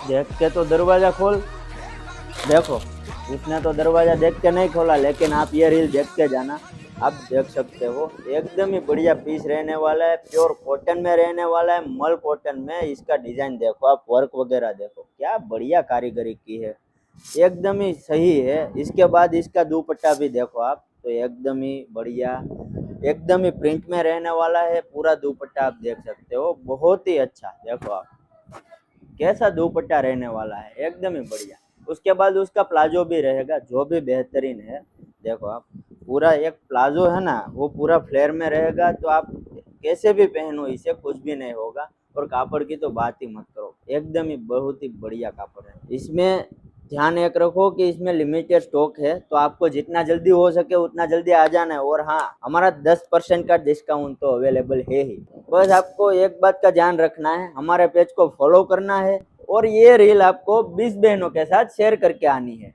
देख के तो दरवाजा खोल। देखो, इसने तो दरवाजा देख के नहीं खोला, लेकिन आप ये रील देख के जाना। आप देख सकते हो एकदम ही बढ़िया पीस रहने वाला है, प्योर कॉटन में रहने वाला है, मल कॉटन में। इसका डिजाइन देखो, आप वर्क वगैरह देखो, क्या बढ़िया कारीगरी की है, एकदम ही सही है। इसके बाद इसका दुपट्टा भी देखो आप, तो एकदम ही बढ़िया, एकदम ही प्रिंट में रहने वाला है। पूरा दुपट्टा आप देख सकते हो, बहुत ही अच्छा। देखो आप कैसा दुपट्टा रहने वाला है, एकदम ही बढ़िया। उसके बाद उसका प्लाजो भी रहेगा, जो भी बेहतरीन है। देखो आप, पूरा एक प्लाजो है ना, वो पूरा फ्लेयर में रहेगा, तो आप कैसे भी पहनो इसे, कुछ भी नहीं होगा। और कापड़ की तो बात ही मत करो, एकदम ही बहुत ही बढ़िया कापड़ है। इसमें ध्यान एक रखो कि इसमें लिमिटेड स्टॉक है, तो आपको जितना जल्दी हो सके उतना जल्दी आ जाना है। और हाँ, हमारा 10% का डिस्काउंट तो अवेलेबल है ही। बस आपको एक बात का ध्यान रखना है, हमारे पेज को फॉलो करना है, और ये रील आपको 20 बहनों के साथ शेयर करके आनी है।